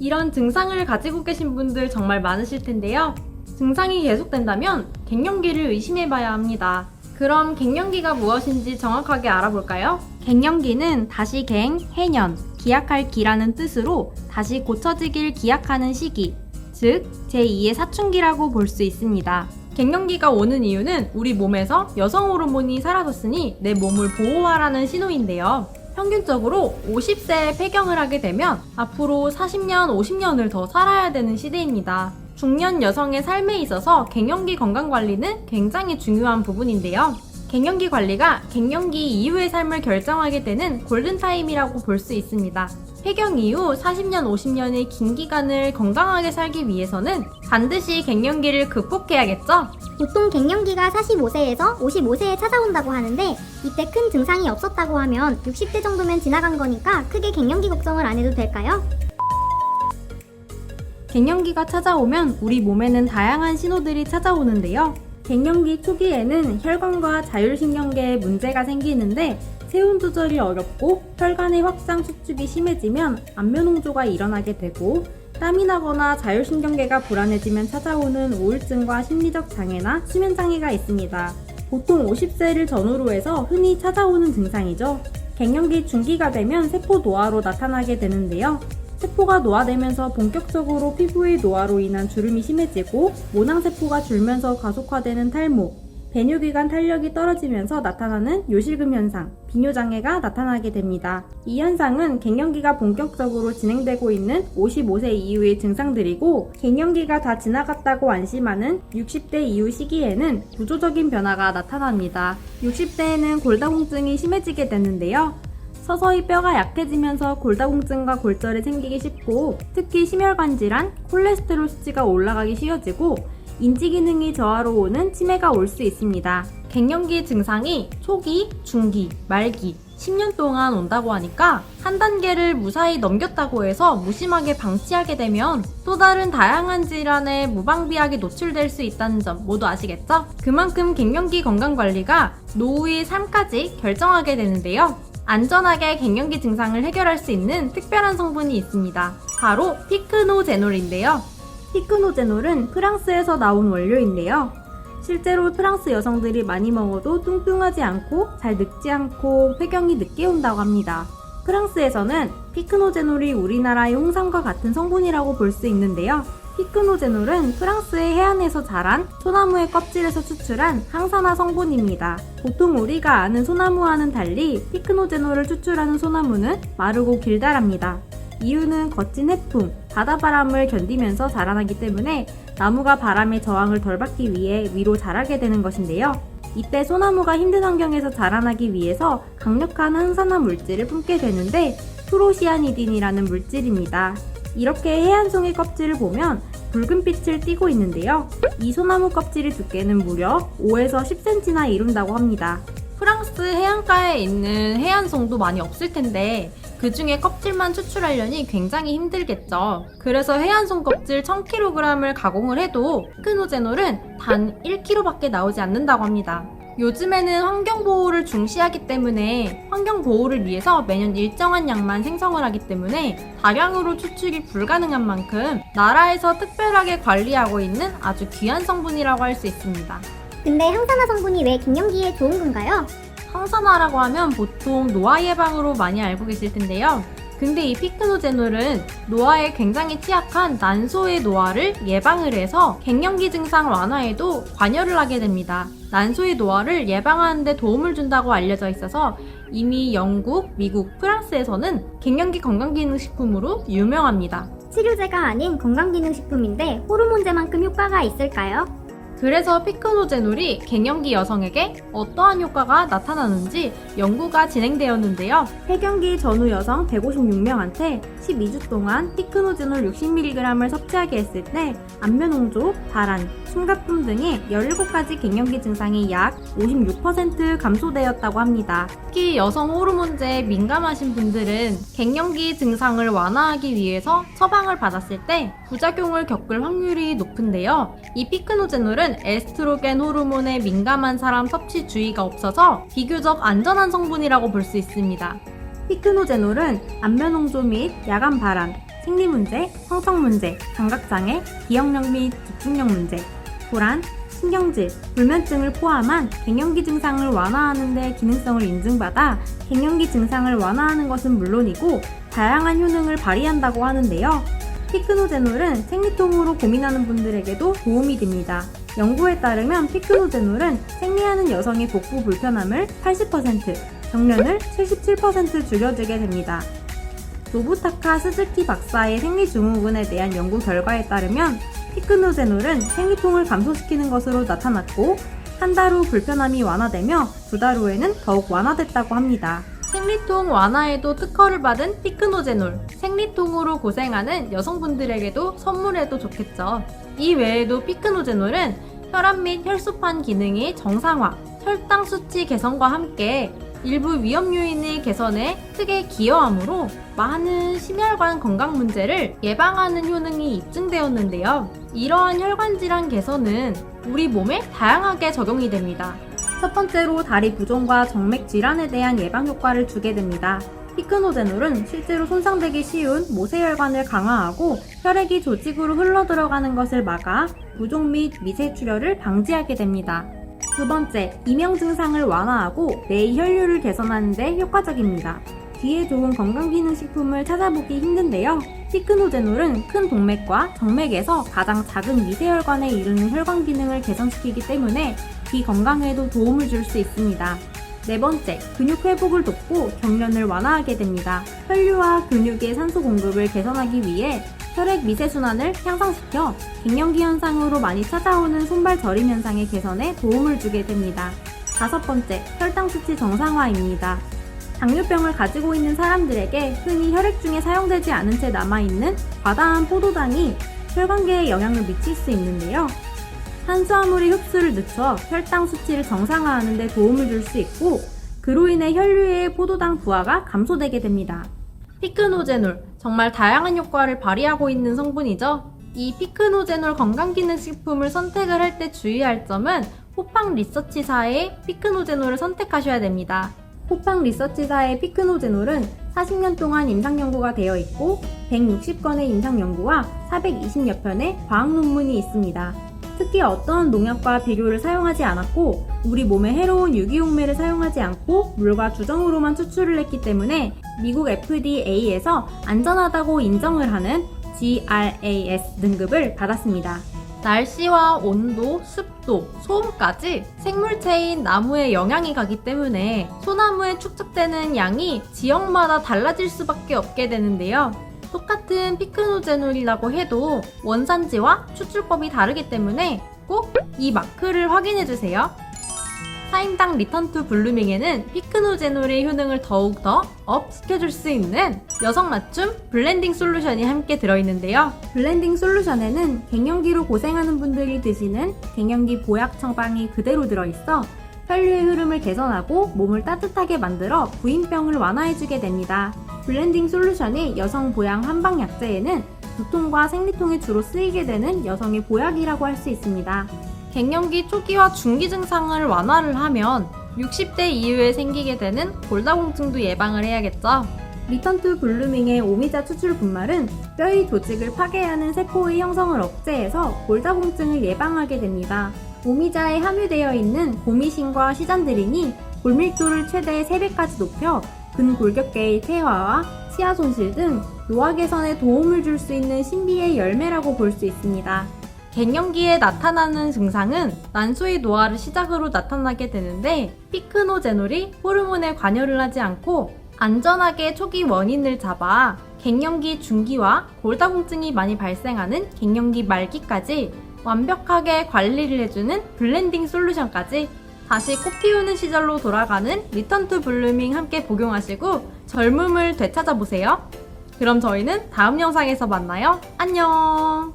이런 증상을 가지고 계신 분들 정말 많으실 텐데요. 증상이 계속된다면 갱년기를 의심해봐야 합니다. 그럼 갱년기가 무엇인지 정확하게 알아볼까요? 갱년기는 다시 갱, 해년, 기약할 기라는 뜻으로 다시 고쳐지길 기약하는 시기, 즉 제2의 사춘기라고 볼 수 있습니다. 갱년기가 오는 이유는 우리 몸에서 여성 호르몬이 사라졌으니 내 몸을 보호하라는 신호인데요. 평균적으로 50세에 폐경을 하게 되면 앞으로 40년, 50년을 더 살아야 되는 시대입니다. 중년 여성의 삶에 있어서 갱년기 건강관리는 굉장히 중요한 부분인데요. 갱년기 관리가 갱년기 이후의 삶을 결정하게 되는 골든타임이라고 볼 수 있습니다. 폐경 이후 40년, 50년의 긴 기간을 건강하게 살기 위해서는 반드시 갱년기를 극복해야겠죠? 보통 갱년기가 45세에서 55세에 찾아온다고 하는데 이때 큰 증상이 없었다고 하면 60대 정도면 지나간 거니까 크게 갱년기 걱정을 안 해도 될까요? 갱년기가 찾아오면 우리 몸에는 다양한 신호들이 찾아오는데요. 갱년기 초기에는 혈관과 자율신경계에 문제가 생기는데 체온 조절이 어렵고 혈관의 확장 수축이 심해지면 안면홍조가 일어나게 되고 땀이 나거나 자율신경계가 불안해지면 찾아오는 우울증과 심리적 장애나 수면장애가 있습니다. 보통 50세를 전후로 해서 흔히 찾아오는 증상이죠. 갱년기 중기가 되면 세포 노화로 나타나게 되는데요. 세포가 노화되면서 본격적으로 피부의 노화로 인한 주름이 심해지고 모낭세포가 줄면서 가속화되는 탈모, 배뇨기관 탄력이 떨어지면서 나타나는 요실금 현상, 비뇨장애가 나타나게 됩니다. 이 현상은 갱년기가 본격적으로 진행되고 있는 55세 이후의 증상들이고 갱년기가 다 지나갔다고 안심하는 60대 이후 시기에는 구조적인 변화가 나타납니다. 60대에는 골다공증이 심해지게 되는데요. 서서히 뼈가 약해지면서 골다공증과 골절이 생기기 쉽고 특히 심혈관 질환, 콜레스테롤 수치가 올라가기 쉬워지고 인지 기능이 저하로 오는 치매가 올 수 있습니다. 갱년기 증상이 초기, 중기, 말기, 10년 동안 온다고 하니까 한 단계를 무사히 넘겼다고 해서 무심하게 방치하게 되면 또 다른 다양한 질환에 무방비하게 노출될 수 있다는 점 모두 아시겠죠? 그만큼 갱년기 건강관리가 노후의 삶까지 결정하게 되는데요. 안전하게 갱년기 증상을 해결할 수 있는 특별한 성분이 있습니다. 바로 피크노제놀인데요. 피크노제놀은 프랑스에서 나온 원료인데요. 실제로 프랑스 여성들이 많이 먹어도 뚱뚱하지 않고 잘 늙지 않고 폐경이 늦게 온다고 합니다. 프랑스에서는 피크노제놀이 우리나라의 홍삼과 같은 성분이라고 볼 수 있는데요. 피크노제놀은 프랑스의 해안에서 자란 소나무의 껍질에서 추출한 항산화 성분입니다. 보통 우리가 아는 소나무와는 달리 피크노제놀을 추출하는 소나무는 마르고 길다랍니다. 이유는 거친 해풍, 바다바람을 견디면서 자라나기 때문에 나무가 바람의 저항을 덜 받기 위해 위로 자라게 되는 것인데요. 이때 소나무가 힘든 환경에서 자라나기 위해서 강력한 항산화 물질을 품게 되는데 프로시아니딘이라는 물질입니다. 이렇게 해안송이 껍질을 보면 붉은 빛을 띠고 있는데요. 이 소나무 껍질의 두께는 무려 5에서 10cm나 이룬다고 합니다. 프랑스 해안가에 있는 해안송도 많이 없을 텐데 그 중에 껍질만 추출하려니 굉장히 힘들겠죠. 그래서 해안송 껍질 1000kg을 가공을 해도 피크노제놀은 단 1kg밖에 나오지 않는다고 합니다. 요즘에는 환경보호를 중시하기 때문에 환경보호를 위해서 매년 일정한 양만 생성을 하기 때문에 다량으로 추출이 불가능한 만큼 나라에서 특별하게 관리하고 있는 아주 귀한 성분이라고 할 수 있습니다. 근데 항산화 성분이 왜 갱년기에 좋은 건가요? 항산화라고 하면 보통 노화 예방으로 많이 알고 계실 텐데요. 근데 이 피크노제놀은 노화에 굉장히 취약한 난소의 노화를 예방을 해서 갱년기 증상 완화에도 관여를 하게 됩니다. 난소의 노화를 예방하는 데 도움을 준다고 알려져 있어서 이미 영국, 미국, 프랑스에서는 갱년기 건강기능식품으로 유명합니다. 치료제가 아닌 건강기능식품인데 호르몬제만큼 효과가 있을까요? 그래서 피크노제놀이 갱년기 여성에게 어떠한 효과가 나타나는지 연구가 진행되었는데요. 폐경기 전후 여성 156명한테 12주 동안 피크노제놀 60mg을 섭취하게 했을 때 안면홍조, 발한, 숨가쁨 등의 17가지 갱년기 증상이 약 56% 감소되었다고 합니다. 특히 여성 호르몬제에 민감하신 분들은 갱년기 증상을 완화하기 위해서 처방을 받았을 때 부작용을 겪을 확률이 높은데요. 이 피크노제놀은 에스트로겐 호르몬에 민감한 사람 섭취 주의가 없어서 비교적 안전한 성분이라고 볼 수 있습니다. 피크노제놀은 안면홍조 및 야간 발한, 생리문제, 성적문제, 감각장애, 기억력 및 집중력 문제, 불안, 신경질, 불면증을 포함한 갱년기 증상을 완화하는 데 기능성을 인증받아 갱년기 증상을 완화하는 것은 물론이고 다양한 효능을 발휘한다고 하는데요. 피크노제놀은 생리통으로 고민하는 분들에게도 도움이 됩니다. 연구에 따르면 피크노제놀은 생리하는 여성의 복부 불편함을 80%, 경련을 77% 줄여주게 됩니다. 노부타카 스즈키 박사의 생리증후군에 대한 연구 결과에 따르면 피크노제놀은 생리통을 감소시키는 것으로 나타났고 한 달 후 불편함이 완화되며 2달 후에는 더욱 완화됐다고 합니다. 생리통 완화에도 특허를 받은 피크노제놀, 생리통으로 고생하는 여성분들에게도 선물해도 좋겠죠. 이 외에도 피크노제놀은 혈압 및 혈소판 기능의 정상화, 혈당 수치 개선과 함께 일부 위험 요인의 개선에 크게 기여하므로 많은 심혈관 건강 문제를 예방하는 효능이 입증되었는데요. 이러한 혈관 질환 개선은 우리 몸에 다양하게 적용이 됩니다. 첫 번째로 다리 부종과 정맥 질환에 대한 예방 효과를 주게 됩니다. 피크노제놀은 실제로 손상되기 쉬운 모세혈관을 강화하고 혈액이 조직으로 흘러들어가는 것을 막아 부종 및 미세출혈을 방지하게 됩니다. 두 번째, 이명 증상을 완화하고 뇌의 혈류를 개선하는 데 효과적입니다. 귀에 좋은 건강기능식품을 찾아보기 힘든데요. 피크노제놀은 큰 동맥과 정맥에서 가장 작은 미세혈관에 이르는 혈관 기능을 개선시키기 때문에 귀 건강에도 도움을 줄 수 있습니다. 네 번째, 근육 회복을 돕고 경련을 완화하게 됩니다. 혈류와 근육의 산소 공급을 개선하기 위해 혈액 미세순환을 향상시켜 갱년기 현상으로 많이 찾아오는 손발 저림 현상의 개선에 도움을 주게 됩니다. 다섯 번째, 혈당 수치 정상화입니다. 당뇨병을 가지고 있는 사람들에게 흔히 혈액 중에 사용되지 않은 채 남아있는 과다한 포도당이 혈관계에 영향을 미칠 수 있는데요. 탄수화물의 흡수를 늦춰 혈당 수치를 정상화하는 데 도움을 줄 수 있고 그로 인해 혈류의 포도당 부하가 감소되게 됩니다. 피크노제놀, 정말 다양한 효과를 발휘하고 있는 성분이죠. 이 피크노제놀 건강기능식품을 선택을 할 때 주의할 점은 호팡 리서치사의 피크노제놀을 선택하셔야 됩니다. 호팡 리서치사의 피크노제놀은 40년 동안 임상 연구가 되어 있고 160건의 임상 연구와 420여 편의 과학 논문이 있습니다. 특히 어떤 농약과 비료를 사용하지 않았고 우리 몸에 해로운 유기용매를 사용하지 않고 물과 주정으로만 추출을 했기 때문에 미국 FDA에서 안전하다고 인정을 하는 GRAS 등급을 받았습니다. 날씨와 온도, 습도, 소음까지 생물체인 나무에 영향이 가기 때문에 소나무에 축적되는 양이 지역마다 달라질 수밖에 없게 되는데요. 똑같은 피크노제놀이라고 해도 원산지와 추출법이 다르기 때문에 꼭 이 마크를 확인해주세요. 사인당 리턴 투 블루밍에는 피크노제놀의 효능을 더욱더 업 시켜줄 수 있는 여성 맞춤 블렌딩 솔루션이 함께 들어있는데요. 블렌딩 솔루션에는 갱년기로 고생하는 분들이 드시는 갱년기 보약 처방이 그대로 들어있어 혈류의 흐름을 개선하고 몸을 따뜻하게 만들어 부인병을 완화해주게 됩니다. 블렌딩 솔루션의 여성 보양 한방 약재에는 두통과 생리통에 주로 쓰이게 되는 여성의 보약이라고 할 수 있습니다. 갱년기 초기와 중기 증상을 완화를 하면 60대 이후에 생기게 되는 골다공증도 예방을 해야겠죠. 리턴 투 블루밍의 오미자 추출 분말은 뼈의 조직을 파괴하는 세포의 형성을 억제해서 골다공증을 예방하게 됩니다. 오미자에 함유되어 있는 고미신과 시잔드린이 골밀도를 최대 3배까지 높여 근골격계의 퇴화와 치아 손실 등 노화 개선에 도움을 줄 수 있는 신비의 열매라고 볼 수 있습니다. 갱년기에 나타나는 증상은 난소의 노화를 시작으로 나타나게 되는데 피크노제놀이 호르몬에 관여를 하지 않고 안전하게 초기 원인을 잡아 갱년기 중기와 골다공증이 많이 발생하는 갱년기 말기까지 완벽하게 관리를 해주는 블렌딩 솔루션까지 다시 꽃 피우는 시절로 돌아가는 리턴 투 블루밍 함께 복용하시고 젊음을 되찾아보세요. 그럼 저희는 다음 영상에서 만나요. 안녕!